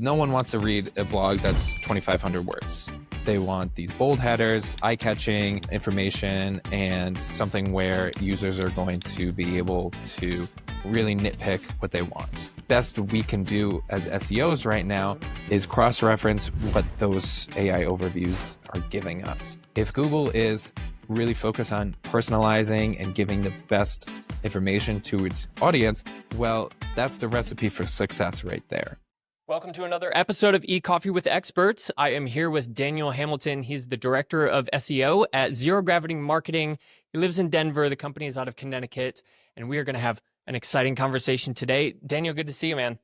No one wants to read a blog that's 2,500 words. They want these bold headers, eye-catching information, and something where users are going to be able to really nitpick what they want. Best we can do as SEOs right now is cross-reference what those AI overviews are giving us. If Google is really focused on personalizing and giving the best information to its audience, well, that's the recipe for success right there. Welcome to another episode of E-Coffee with Experts. I am here with Daniel Hamilton. He's the director of SEO at Zero Gravity Marketing. He lives in Denver. The company is out of Connecticut, and we are going to have an exciting conversation today. Daniel, good to see you, man.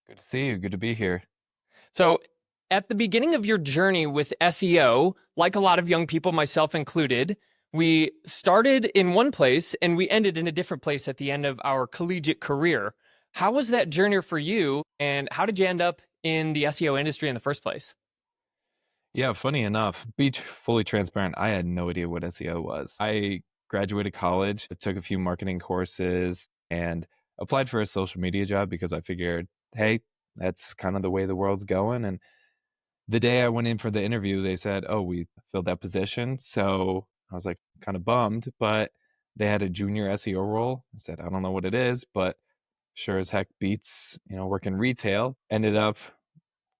Good to see you. Good to be here. So at the beginning of your journey with SEO, like a lot of young people, myself included, we started in one place and we ended in a different place at the end of our collegiate career. How was that journey for you, and how did you end up in the SEO industry in the first place? Yeah, funny enough, be fully transparent, I had no idea what SEO was. I graduated college, I took a few marketing courses, and applied for a social media job because I figured, hey, that's kind of the way the world's going. And the day I went in for the interview, they said, oh, we filled that position. So I was like kind of bummed, but they had a junior SEO role. I said, I don't know what it is, but sure as heck beats, working retail. Ended up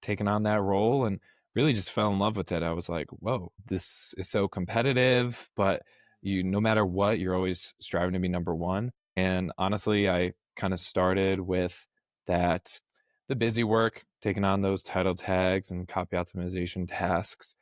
taking on that role and really just fell in love with it. I was like, whoa, this is so competitive, but no matter what, you're always striving to be number one. And honestly, I kind of started with that, the busy work, taking on those title tags and copy optimization tasks,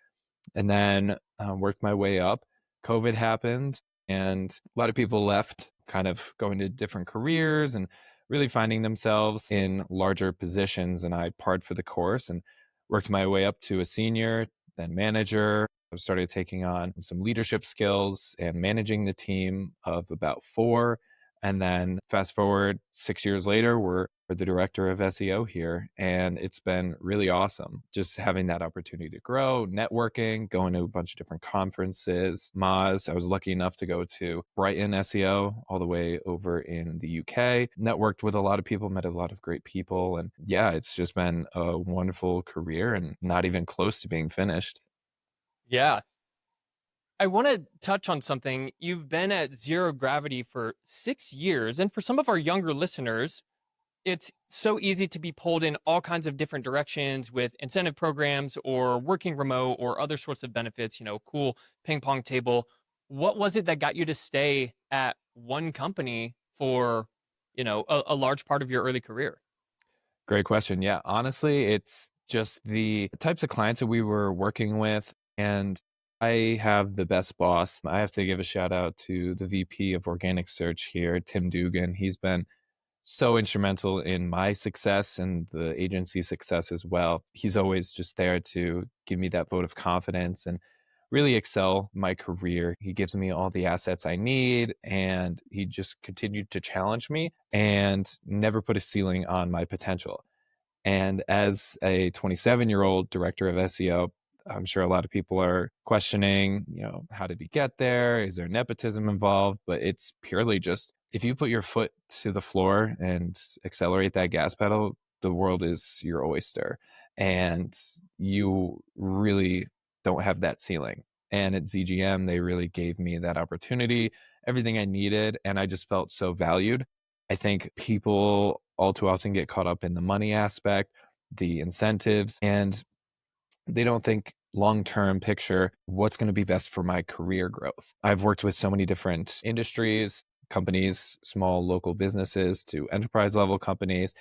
and then worked my way up. COVID happened and a lot of people left, kind of going to different careers and really finding themselves in larger positions. And I parred for the course and worked my way up to a senior, then manager. I started taking on some leadership skills and managing the team of about 4. And then fast forward 6 years later, we're the director of SEO here. And it's been really awesome just having that opportunity to grow, networking, going to a bunch of different conferences. Moz, I was lucky enough to go to Brighton SEO all the way over in the UK, networked with a lot of people, met a lot of great people. And yeah, it's just been a wonderful career and not even close to being finished. Yeah. I want to touch on something. You've been at Zero Gravity for 6 years. And for some of our younger listeners, it's so easy to be pulled in all kinds of different directions with incentive programs or working remote or other sorts of benefits, cool ping pong table. What was it that got you to stay at one company for, a large part of your early career? Great question. Yeah, honestly, it's just the types of clients that we were working with. And I have the best boss. I have to give a shout out to the VP of organic search here, Tim Dugan. He's been so instrumental in my success and the agency's success as well. He's always just there to give me that vote of confidence and really excel my career. He gives me all the assets I need, and he just continued to challenge me and never put a ceiling on my potential. And as a 27-year-old director of SEO, I'm sure a lot of people are questioning, how did he get there? Is there nepotism involved? But it's purely just, if you put your foot to the floor and accelerate that gas pedal, the world is your oyster. And you really don't have that ceiling. And at ZGM, they really gave me that opportunity, everything I needed. And I just felt so valued. I think people all too often get caught up in the money aspect, the incentives, and they don't think long-term picture, what's going to be best for my career growth. I've worked with so many different industries, companies, small local businesses to enterprise level companies,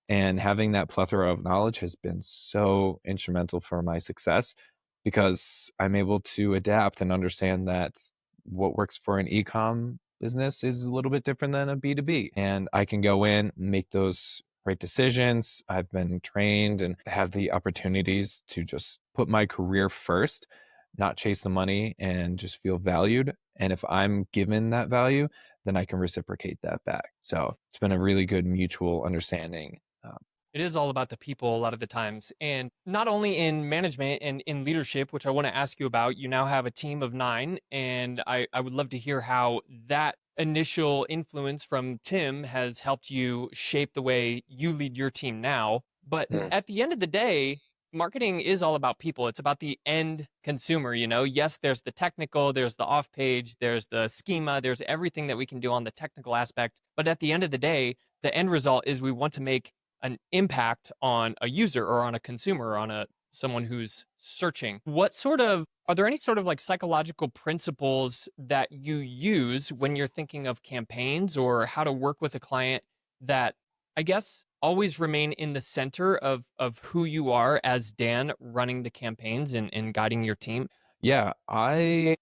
and having that plethora of knowledge has been so instrumental for my success because I'm able to adapt and understand that what works for an e-com business is a little bit different than a B2B. And I can go in, make those right decisions. I've been trained and have the opportunities to just put my career first, not chase the money, and just feel valued. And if I'm given that value, then I can reciprocate that back. So it's been a really good mutual understanding. It is all about the people a lot of the times. And not only in management and in leadership, which I want to ask you about, you now have a team of 9. And I would love to hear how that initial influence from Tim has helped you shape the way you lead your team now. But Mm. at the end of the day, marketing is all about people. It's about the end consumer, you know. Yes, there's the technical, there's the off page, there's the schema, there's everything that we can do on the technical aspect. But at the end of the day, the end result is we want to make an impact on a user or on a consumer or on a someone who's searching. What sort of are there any sort of like psychological principles that you use when you're thinking of campaigns or how to work with a client that I guess always remain in the center of who you are as Dan running the campaigns and guiding your team? Yeah, I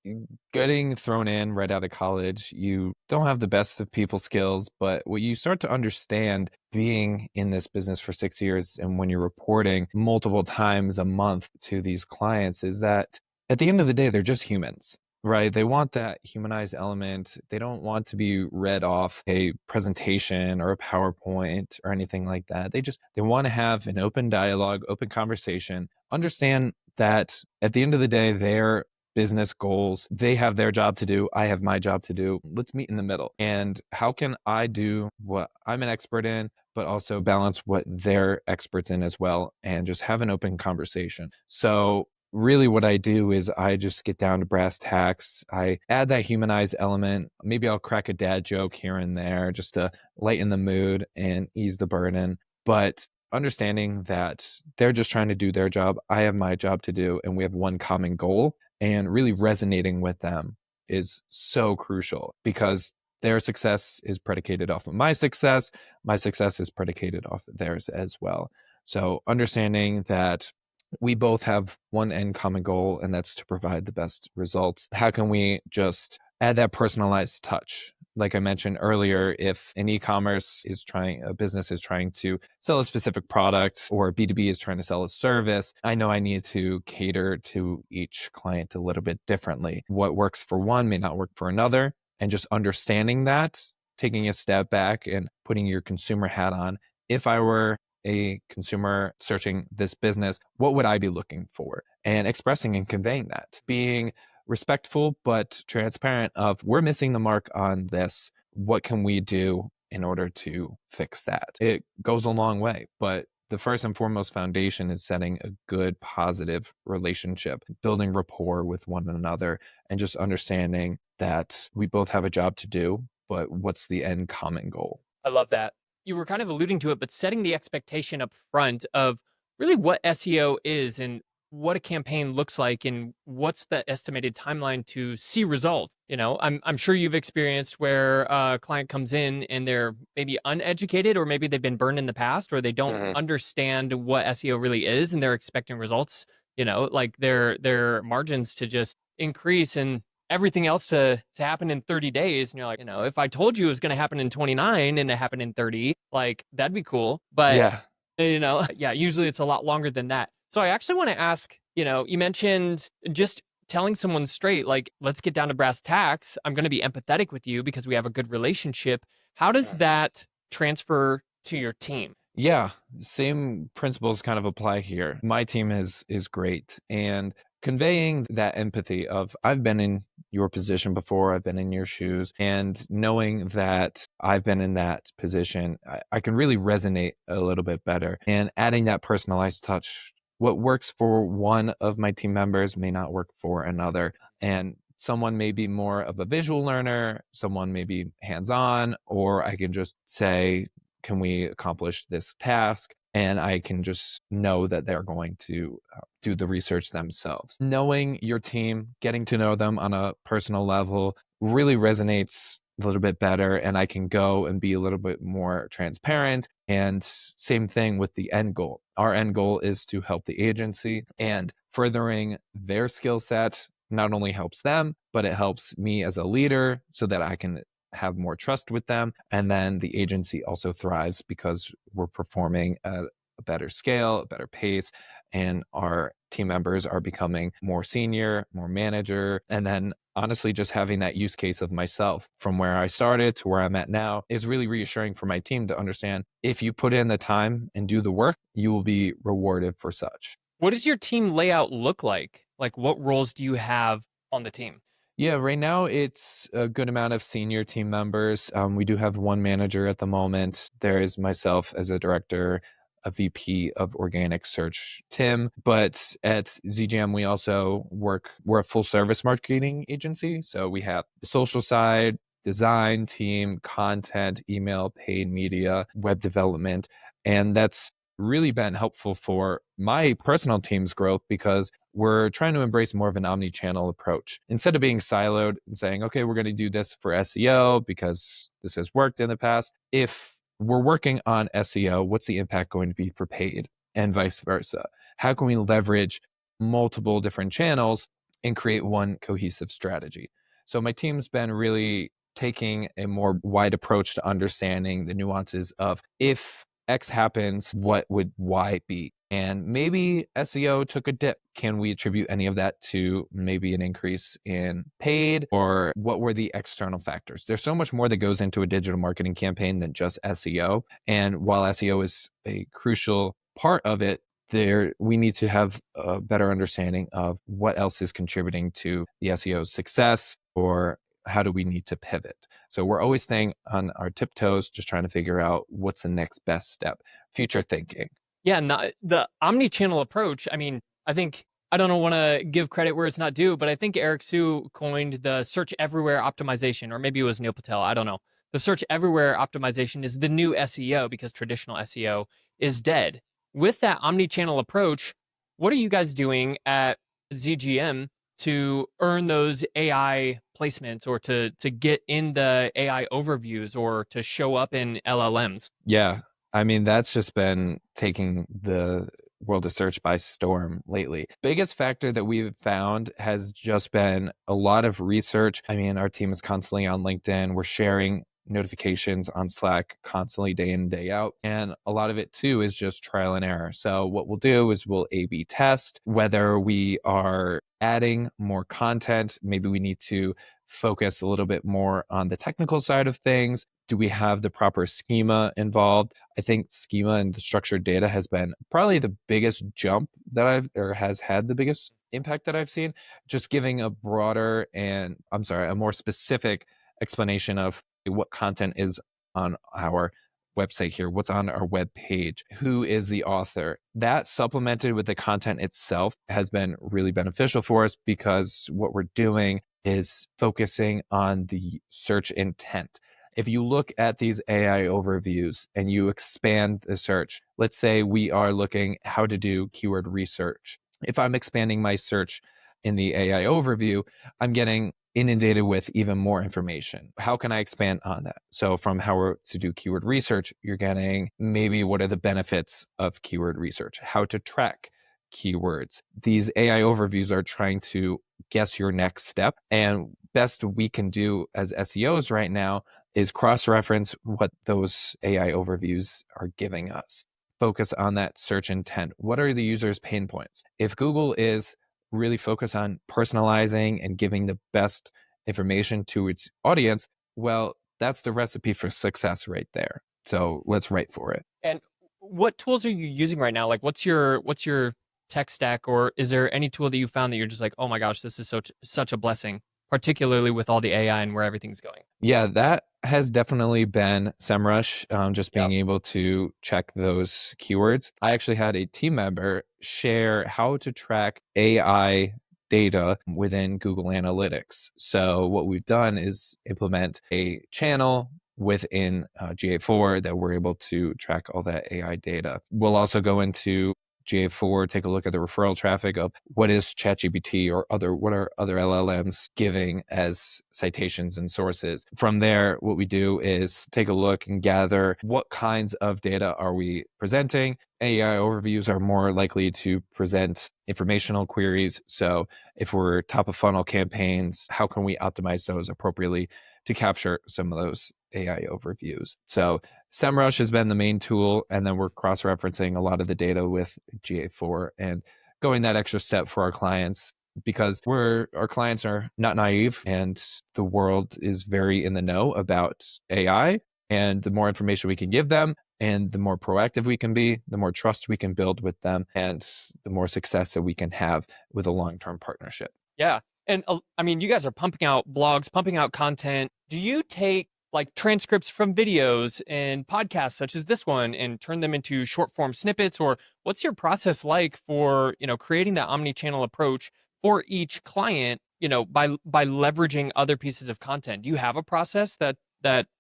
getting thrown in right out of college, you don't have the best of people skills, but what you start to understand being in this business for 6 years and when you're reporting multiple times a month to these clients is that at the end of the day, they're just humans. Right. They want that humanized element. They don't want to be read off a presentation or a PowerPoint or anything like that. They want to have an open dialogue, open conversation, understand that at the end of the day, their business goals, they have their job to do. I have my job to do. Let's meet in the middle. And how can I do what I'm an expert in, but also balance what they're experts in as well and just have an open conversation? So really what I do is I just get down to brass tacks. I add that humanized element. Maybe I'll crack a dad joke here and there just to lighten the mood and ease the burden. But understanding that they're just trying to do their job, I have my job to do, and we have one common goal, and really resonating with them is so crucial because their success is predicated off of my success is predicated off of theirs as well. So understanding that we both have one end common goal, and that's to provide the best results. How can we just add that personalized touch? Like I mentioned earlier, if an e-commerce is trying, a business is trying to sell a specific product or B2B is trying to sell a service, I know I need to cater to each client a little bit differently. What works for one may not work for another. And just understanding that, taking a step back and putting your consumer hat on. If I were a consumer searching this business, what would I be looking for? And expressing and conveying that, being respectful but transparent of we're missing the mark on this. What can we do in order to fix that? It goes a long way, but the first and foremost foundation is setting a good, positive relationship, building rapport with one another, and just understanding that we both have a job to do, but what's the end common goal? I love that. You were kind of alluding to it, but setting the expectation up front of really what SEO is and what a campaign looks like and what's the estimated timeline to see results. You know, I'm sure you've experienced where a client comes in and they're maybe uneducated or maybe they've been burned in the past or they don't understand what SEO really is and they're expecting results, you know, like their margins to just increase and everything else to happen in 30 days and you're like, you know, if I told you it was going to happen in 29 and it happened in 30, like that'd be cool, but Yeah. you know, yeah, usually it's a lot longer than that. So I actually want to ask, you know, you mentioned just telling someone straight like let's get down to brass tacks. I'm going to be empathetic with you because we have a good relationship. How does that transfer to your team? Yeah, same principles kind of apply here. My team is great, and conveying that empathy of I've been in your position before, I've been in your shoes, and knowing that I've been in that position, I can really resonate a little bit better. And adding that personalized touch, what works for one of my team members may not work for another. And someone may be more of a visual learner, someone may be hands-on, or I can just say, can we accomplish this task? And I can just know that they're going to do the research themselves. Knowing your team, getting to know them on a personal level really resonates a little bit better. And I can go and be a little bit more transparent. And same thing with the end goal. Our end goal is to help the agency, and furthering their skill set not only helps them, but it helps me as a leader so that I can have more trust with them. And then the agency also thrives because we're performing at a better scale, a better pace, and our team members are becoming more senior, more manager. And then honestly, just having that use case of myself from where I started to where I'm at now is really reassuring for my team to understand if you put in the time and do the work, you will be rewarded for such. What does your team layout look like? Like what roles do you have on the team? Yeah, right now it's a good amount of senior team members. We do have one manager at the moment. There is myself as a director, a VP of organic search, Tim. But at ZGM, we also we're a full service marketing agency. So we have the social side, design team, content, email, paid media, web development. And that's really been helpful for my personal team's growth because we're trying to embrace more of an omni-channel approach. Instead of being siloed and saying, okay, we're going to do this for SEO because this has worked in the past. If we're working on SEO, what's the impact going to be for paid and vice versa? How can we leverage multiple different channels and create one cohesive strategy? So my team's been really taking a more wide approach to understanding the nuances of if X happens, what would Y be? And maybe SEO took a dip. Can we attribute any of that to maybe an increase in paid, or what were the external factors? There's so much more that goes into a digital marketing campaign than just SEO. And while SEO is a crucial part of it, we need to have a better understanding of what else is contributing to the SEO's success, or how do we need to pivot? So we're always staying on our tiptoes, just trying to figure out what's the next best step, future thinking. Yeah, the omni-channel approach. I mean, I think I don't want to give credit where it's not due, but I think Eric Sue coined the search everywhere optimization, or maybe it was Neil Patel. I don't know. The search everywhere optimization is the new SEO because traditional SEO is dead. With that omni-channel approach, what are you guys doing at ZGM to earn those AI placements, or to get in the AI overviews, or to show up in LLMs? Yeah. I mean, that's just been taking the world of search by storm lately. Biggest factor that we've found has just been a lot of research. I mean, our team is constantly on LinkedIn. We're sharing notifications on Slack constantly, day in, day out. And a lot of it too is just trial and error. So what we'll do is we'll A/B test whether we are adding more content. Maybe we need to focus a little bit more on the technical side of things. Do we have the proper schema involved? I think schema and the structured data has been probably the biggest jump that has had the biggest impact that I've seen. Just giving a a more specific explanation of what content is on our website here, what's on our web page, who is the author. That supplemented with the content itself has been really beneficial for us, because what we're doing is focusing on the search intent. If you look at these AI overviews and you expand the search, let's say we are looking how to do keyword research. If I'm expanding my search in the AI overview, I'm getting inundated with even more information. How can I expand on that? So from how to do keyword research, you're getting maybe what are the benefits of keyword research, how to track keywords. These AI overviews are trying to guess your next step. And best we can do as SEOs right now is cross-reference what those AI overviews are giving us. Focus on that search intent. What are the user's pain points? If Google is really focused on personalizing and giving the best information to its audience, well, that's the recipe for success right there. So let's write for it. And what tools are you using right now? Like, what's your tech stack, or is there any tool that you found that you're just like, oh my gosh, this is such a blessing, particularly with all the AI and where everything's going? Yeah, that has definitely been SEMrush, just being Yep. able to check those keywords. I actually had a team member share how to track AI data within Google Analytics. So what we've done is implement a channel within GA4 that we're able to track all that AI data. We'll also go into GA4, take a look at the referral traffic of what is ChatGPT or what are other LLMs giving as citations and sources. From there, what we do is take a look and gather what kinds of data are we presenting. AI overviews are more likely to present informational queries. So if we're top of funnel campaigns, how can we optimize those appropriately to capture some of those AI overviews? So SEMrush has been the main tool, and then we're cross-referencing a lot of the data with GA4 and going that extra step for our clients, because our clients are not naive, and the world is very in the know about AI. And the more information we can give them and the more proactive we can be, the more trust we can build with them, and the more success that we can have with a long-term partnership. Yeah. And I mean, you guys are pumping out blogs, pumping out content. Do you take like transcripts from videos and podcasts such as this one and turn them into short form snippets? Or what's your process like for, creating that omni-channel approach for each client, by leveraging other pieces of content? Do you have a process that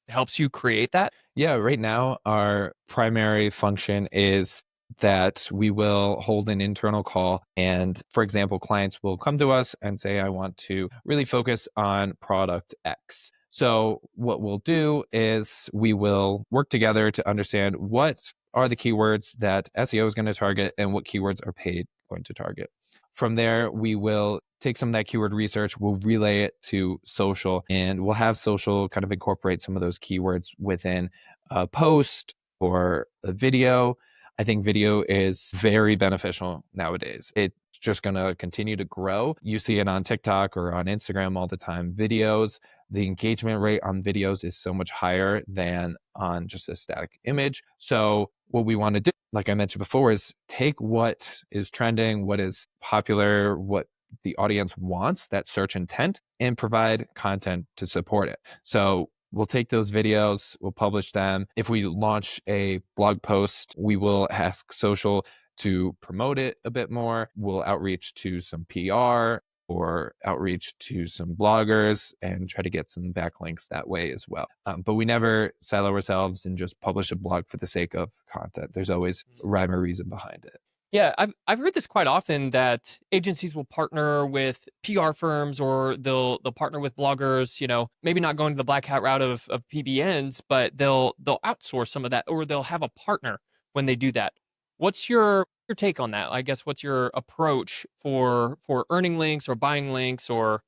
helps you create that? Yeah, right now our primary function is that we will hold an internal call. And for example, clients will come to us and say, I want to really focus on product X. So what we'll do is we will work together to understand what are the keywords that SEO is going to target and what keywords are paid going to target. From there, we will take some of that keyword research, we'll relay it to social, and we'll have social kind of incorporate some of those keywords within a post or a video. I think video is very beneficial nowadays. It's just going to continue to grow. You see it on TikTok or on Instagram all the time. Videos, the engagement rate on videos is so much higher than on just a static image. So what we want to do, like I mentioned before, is take what is trending, what is popular, what the audience wants, that search intent, and provide content to support it. So we'll take those videos, we'll publish them. If we launch a blog post, we will ask social to promote it a bit more. We'll outreach to some PR or outreach to some bloggers and try to get some backlinks that way as well. But we never silo ourselves and just publish a blog for the sake of content. There's always rhyme or reason behind it. Yeah, I've heard this quite often that agencies will partner with PR firms or they'll partner with bloggers, maybe not going to the black hat route of PBNs, but they'll outsource some of that or they'll have a partner when they do that. What's your take on that? I guess what's your approach for earning links or buying links, or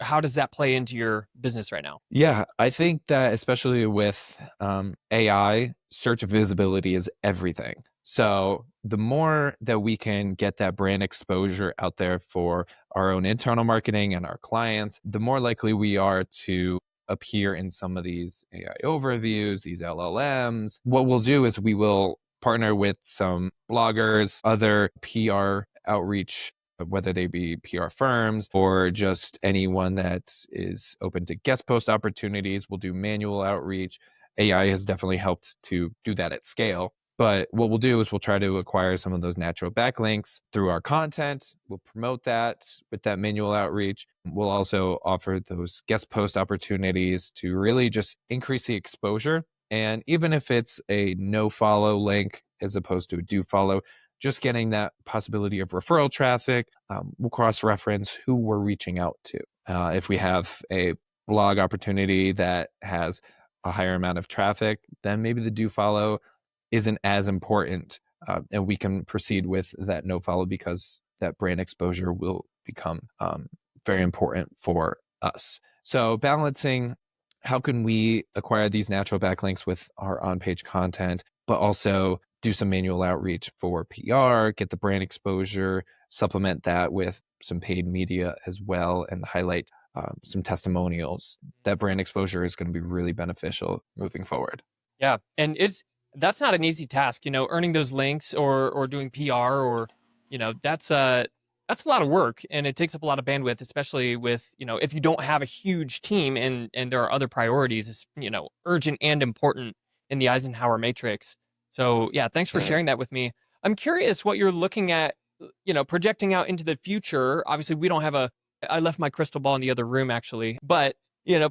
how does that play into your business right now? Yeah, I think that especially with AI, search visibility is everything. So the more that we can get that brand exposure out there for our own internal marketing and our clients, the more likely we are to appear in some of these AI overviews, these LLMs. What we'll do is we will partner with some bloggers, other PR outreach, whether they be PR firms or just anyone that is open to guest post opportunities. We'll do manual outreach. AI has definitely helped to do that at scale. But what we'll do is we'll try to acquire some of those natural backlinks through our content. We'll promote that with that manual outreach. We'll also offer those guest post opportunities to really just increase the exposure. And even if it's a no follow link as opposed to a do follow, just getting that possibility of referral traffic, we'll cross reference who we're reaching out to. If we have a blog opportunity that has a higher amount of traffic, then maybe the do follow isn't as important, and we can proceed with that no follow because that brand exposure will become very important for us. So balancing how can we acquire these natural backlinks with our on-page content, but also do some manual outreach for PR, get the brand exposure, supplement that with some paid media as well, and highlight some testimonials. That brand exposure is going to be really beneficial moving forward. Yeah, and that's not an easy task, earning those links or doing PR, or that's a lot of work, and it takes up a lot of bandwidth, especially with, if you don't have a huge team and there are other priorities, it's, urgent and important in the Eisenhower matrix. So, yeah, thanks for sharing that with me. I'm curious what you're looking at, projecting out into the future. Obviously, we don't have I left my crystal ball in the other room actually, but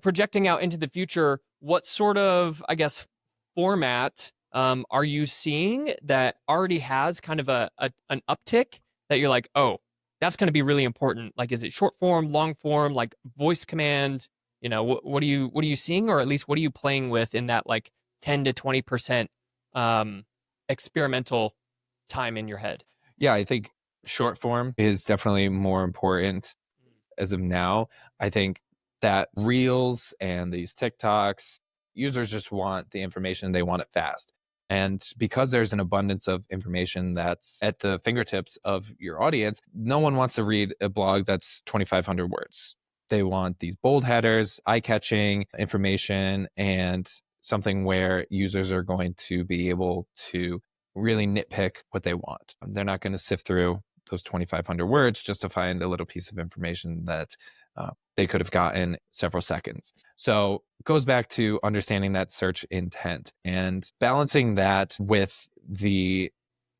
projecting out into the future, what sort of, I guess, format are you seeing that already has kind of an uptick that you're like, oh, that's going to be really important? Like, is it short form, long form, like voice command? What are you seeing, or at least what are you playing with in that like 10 to 20% experimental time in your head? Yeah, I think short form is definitely more important as of now. I think that Reels and these TikToks, users just want the information, they want it fast. And because there's an abundance of information that's at the fingertips of your audience, no one wants to read a blog that's 2,500 words. They want these bold headers, eye catching information, and something where users are going to be able to really nitpick what they want. They're not going to sift through those 2,500 words just to find a little piece of information that they could have gotten several seconds. So it goes back to understanding that search intent and balancing that with the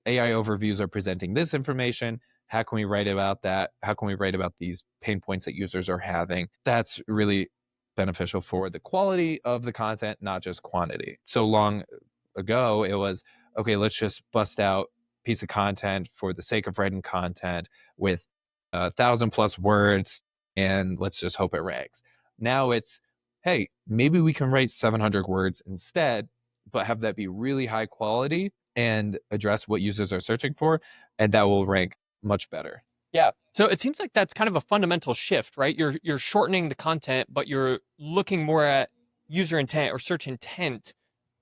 AI overviews are presenting this information. How can we write about that? How can we write about these pain points that users are having? That's really beneficial for the quality of the content, not just quantity. So long ago, it was okay, let's just bust out a piece of content for the sake of writing content with 1,000+ words and let's just hope it ranks. Now it's, hey, maybe we can write 700 words instead, but have that be really high quality and address what users are searching for, and that will rank much better. Yeah. So it seems like that's kind of a fundamental shift, right? You're shortening the content, but you're looking more at user intent or search intent.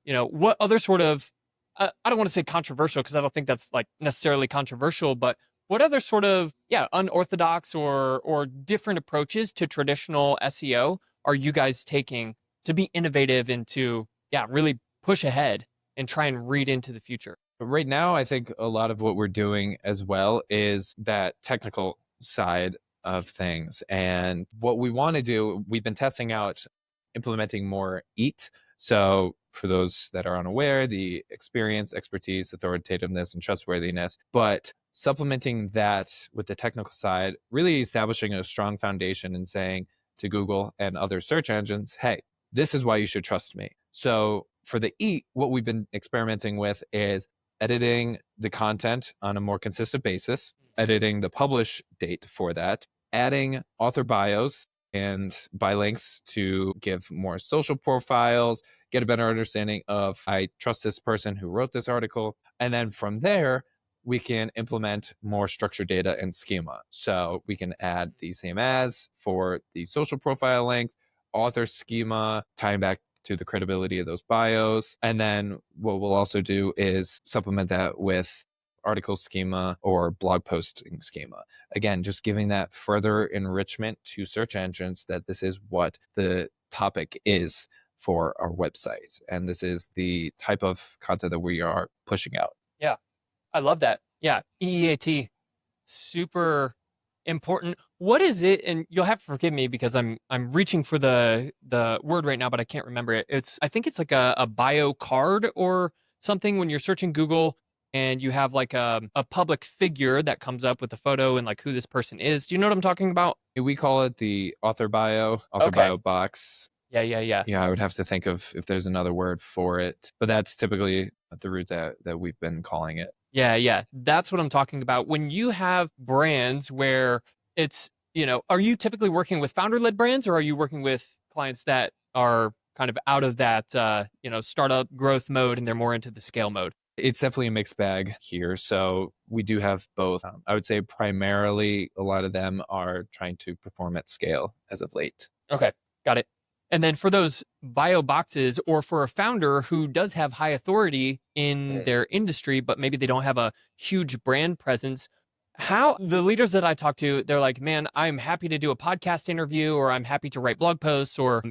What other sort of I don't want to say controversial because I don't think that's like necessarily controversial, but what other sort of unorthodox or different approaches to traditional SEO are you guys taking to be innovative and to really push ahead and try and read into the future? Right now, I think a lot of what we're doing as well is that technical side of things. And what we want to do, we've been testing out implementing more EAT. So, for those that are unaware, the experience, expertise, authoritativeness, and trustworthiness, but supplementing that with the technical side, really establishing a strong foundation and saying to Google and other search engines, hey, this is why you should trust me. So, for the EAT, what we've been experimenting with is editing the content on a more consistent basis, editing the publish date for that, adding author bios and by links to give more social profiles, get a better understanding of I trust this person who wrote this article. And then from there, we can implement more structured data and schema. So we can add the same as for the social profile links, author schema, tying back to the credibility of those bios. And then what we'll also do is supplement that with article schema or blog posting schema. Again, just giving that further enrichment to search engines that this is what the topic is for our website. And this is the type of content that we are pushing out. Yeah, I love that. Yeah, EEAT, super important. What is it? And you'll have to forgive me because I'm reaching for the word right now, but I can't remember it. I think it's like a bio card or something when you're searching Google and you have like a public figure that comes up with a photo and like who this person is. Do you know what I'm talking about? We call it the author Okay. bio box. Yeah, yeah, yeah. Yeah, I would have to think of if there's another word for it, but that's typically the route that we've been calling it. Yeah, yeah. That's what I'm talking about. When you have brands where are you typically working with founder-led brands or are you working with clients that are kind of out of that startup growth mode and they're more into the scale mode? It's definitely a mixed bag here. So we do have both. I would say primarily a lot of them are trying to perform at scale as of late. Okay, got it. And then for those bio boxes or for a founder who does have high authority in their industry, but maybe they don't have a huge brand presence, how the leaders that I talk to, they're like, man, I'm happy to do a podcast interview or I'm happy to write blog posts or,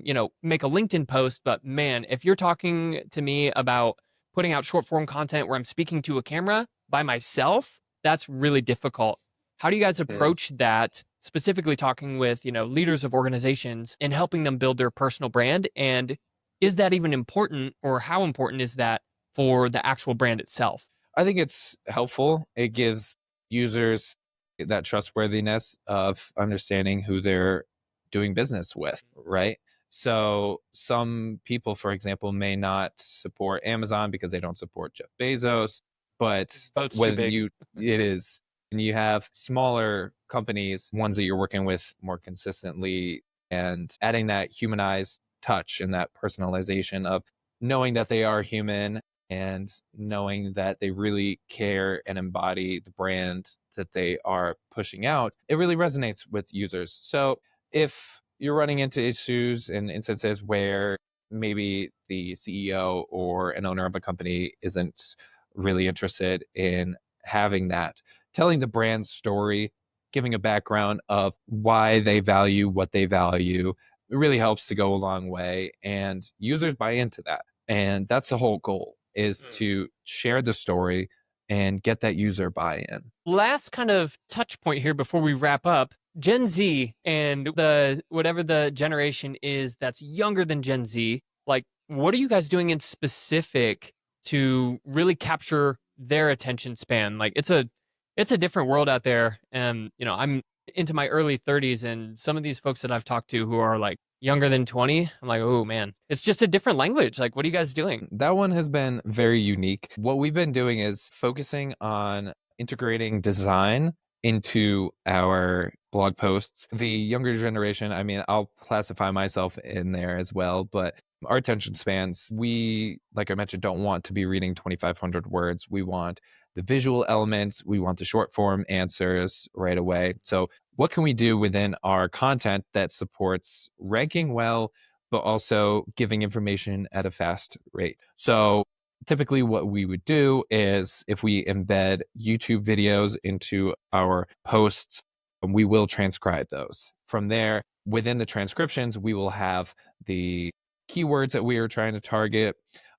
make a LinkedIn post. But man, if you're talking to me about putting out short form content where I'm speaking to a camera by myself, that's really difficult. How do you guys approach that? Specifically talking with, leaders of organizations and helping them build their personal brand. And is that even important or how important is that for the actual brand itself? I think it's helpful. It gives users that trustworthiness of understanding who they're doing business with, right? So some people, for example, may not support Amazon because they don't support Jeff Bezos, but Boat's too when big. it is, and you have smaller companies, ones that you're working with more consistently, and adding that humanized touch and that personalization of knowing that they are human and knowing that they really care and embody the brand that they are pushing out, it really resonates with users. So if you're running into issues and instances where maybe the CEO or an owner of a company isn't really interested in having that, telling the brand story, giving a background of why they value what they value, it really helps to go a long way. And users buy into that. And that's the whole goal is to share the story and get that user buy-in. Last kind of touch point here before we wrap up. Gen Z and the whatever the generation is that's younger than Gen Z, like what are you guys doing in specific to really capture their attention span? Like it's a different world out there. And I'm into my early 30s, and some of these folks that I've talked to who are like younger than 20, I'm like, oh man, it's just a different language. Like, what are you guys doing? That one has been very unique. What we've been doing is focusing on integrating design into our blog posts. The younger generation, I mean, I'll classify myself in there as well, but our attention spans, we, like I mentioned, don't want to be reading 2,500 words. We want the visual elements, we want the short form answers right away. So, what can we do within our content that supports ranking well, but also giving information at a fast rate? So, typically, what we would do is if we embed YouTube videos into our posts, we will transcribe those. From there, within the transcriptions, we will have the keywords that we are trying to target.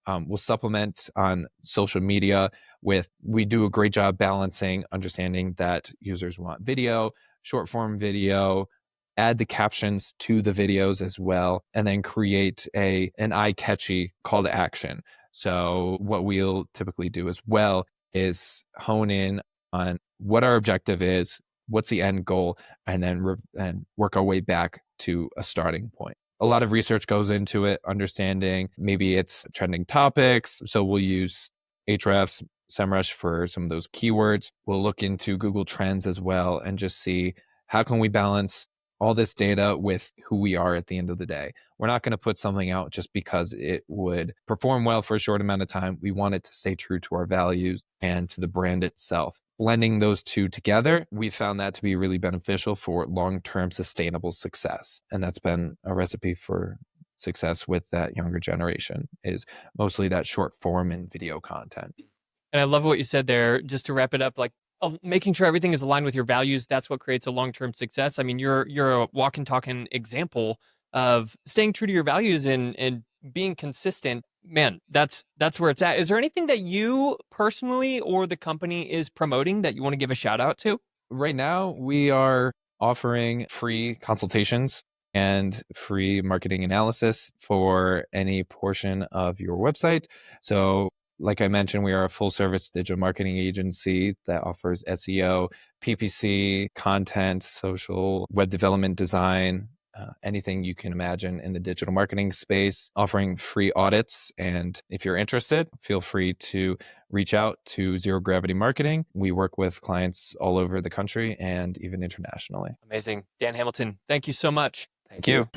We'll supplement on social media with, we do a great job balancing, understanding that users want video, short form video, add the captions to the videos as well, and then create an eye-catchy call to action. So what we'll typically do as well is hone in on what our objective is, what's the end goal, and then and work our way back to a starting point. A lot of research goes into it, understanding maybe it's trending topics. So we'll use Ahrefs, SEMrush for some of those keywords. We'll look into Google Trends as well and just see how can we balance all this data with who we are at the end of the day. We're not going to put something out just because it would perform well for a short amount of time. We want it to stay true to our values and to the brand itself. Blending those two together, we found that to be really beneficial for long-term sustainable success. And that's been a recipe for success with that younger generation, is mostly that short form and video content. And I love what you said there. Just to wrap it up, like making sure everything is aligned with your values. That's what creates a long term success. I mean, you're a walk and talking example of staying true to your values and being consistent. Man, that's where it's at. Is there anything that you personally or the company is promoting that you want to give a shout out to? Right now, we are offering free consultations and free marketing analysis for any portion of your website. So, like I mentioned, we are a full service digital marketing agency that offers SEO, PPC, content, social, web development, design, anything you can imagine in the digital marketing space, offering free audits. And if you're interested, feel free to reach out to Zero Gravity Marketing. We work with clients all over the country and even internationally. Amazing. Dan Hamilton, thank you so much. Thank you.